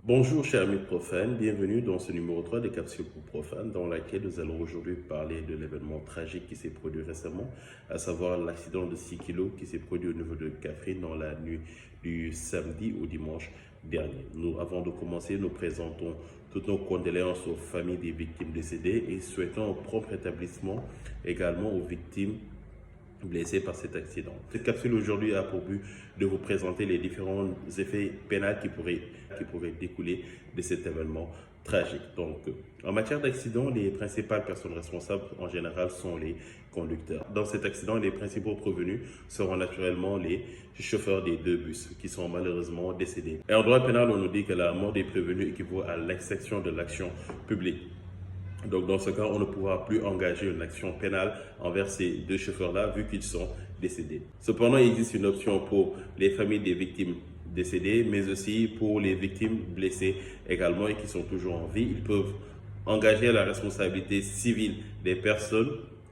Bonjour chers amis profanes, bienvenue dans ce numéro 3 des capsules pour profanes dans laquelle nous allons aujourd'hui parler de l'événement tragique qui s'est produit récemment, à savoir l'accident de 6 kilos qui s'est produit au niveau de Kaffrine dans la nuit du samedi au dimanche dernier. Avant de commencer, nous présentons toutes nos condoléances aux familles des victimes décédées et souhaitons un prompt rétablissement également aux victimes blessés par cet accident. Cette capsule aujourd'hui a pour but de vous présenter les différents effets pénals qui pourraient découler de cet événement tragique. Donc, en matière d'accident, les principales personnes responsables en général sont les conducteurs. Dans cet accident, les principaux prévenus seront naturellement les chauffeurs des deux bus qui sont malheureusement décédés. Et en droit pénal, on nous dit que la mort des prévenus équivaut à l'extinction de l'action publique. Donc, dans ce cas, on ne pourra plus engager une action pénale envers ces deux chauffeurs-là, vu qu'ils sont décédés. Cependant, il existe une option pour les familles des victimes décédées, mais aussi pour les victimes blessées également et qui sont toujours en vie. Ils peuvent engager la responsabilité civile des personnes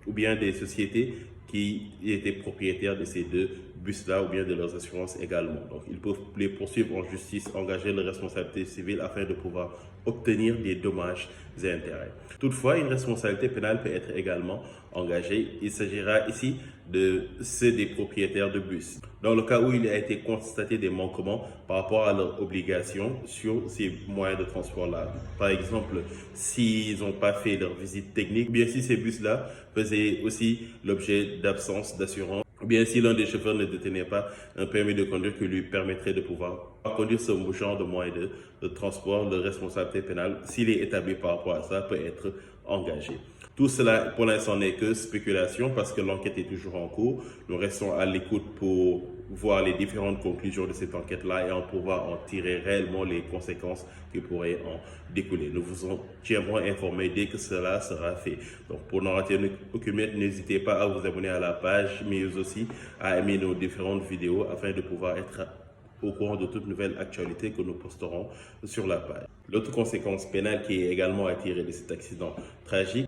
ou bien des sociétés qui étaient propriétaires de ces deux bus-là ou bien de leurs assurances également. Donc, ils peuvent les poursuivre en justice, engager la responsabilité civile afin de pouvoir obtenir des dommages et intérêts. Toutefois, une responsabilité pénale peut être également engagée. Il s'agira ici de ceux des propriétaires de bus. Dans le cas où il a été constaté des manquements par rapport à leurs obligations sur ces moyens de transport-là. Par exemple, s'ils n'ont pas fait leur visite technique, ou bien si ces bus-là faisaient aussi l'objet d'absence d'assurance, ou bien si l'un des chauffeurs ne détenait pas un permis de conduire qui lui permettrait de pouvoir conduire ce genre de moyen de transport, de responsabilité pénale, s'il est établi par rapport à ça, peut être engagé. Tout cela, pour l'instant, n'est que spéculation parce que l'enquête est toujours en cours. Nous restons à l'écoute pour voir les différentes conclusions de cette enquête-là et en pouvoir en tirer réellement les conséquences qui pourraient en découler. Nous vous en tiendrons informés dès que cela sera fait. Donc, pour n'en rater aucune minute, n'hésitez pas à vous abonner à la page, mais aussi à aimer nos différentes vidéos afin de pouvoir être au courant de toute nouvelle actualité que nous posterons sur la page. L'autre conséquence pénale qui est également à tirer de cet accident tragique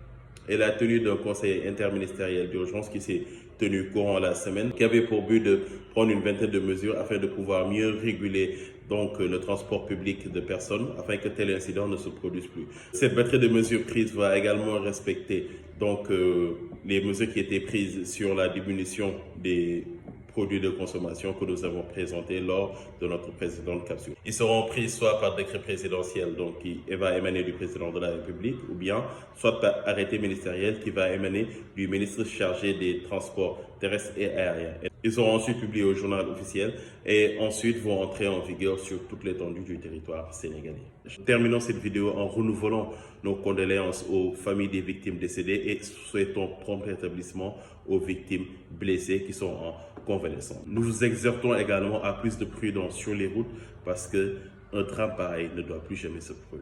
est la tenue d'un conseil interministériel d'urgence qui s'est tenu courant la semaine, qui avait pour but de prendre une vingtaine de mesures afin de pouvoir mieux réguler donc le transport public de personnes afin que tel incident ne se produise plus. Cette batterie de mesures prises va également respecter donc les mesures qui étaient prises sur la diminution des produits de consommation que nous avons présentés lors de notre précédente capsule. Ils seront pris soit par décret présidentiel, donc qui va émaner du président de la République, ou bien soit par arrêté ministériel qui va émaner du ministre chargé des transports terrestres et aériens. Ils seront ensuite publiés au journal officiel et ensuite vont entrer en vigueur sur toute l'étendue du territoire sénégalais. Terminons cette vidéo en renouvelant nos condoléances aux familles des victimes décédées et souhaitons prompt rétablissement aux victimes blessées qui sont en convalescence. Nous vous exhortons également à plus de prudence sur les routes parce qu'un drame pareil ne doit plus jamais se produire.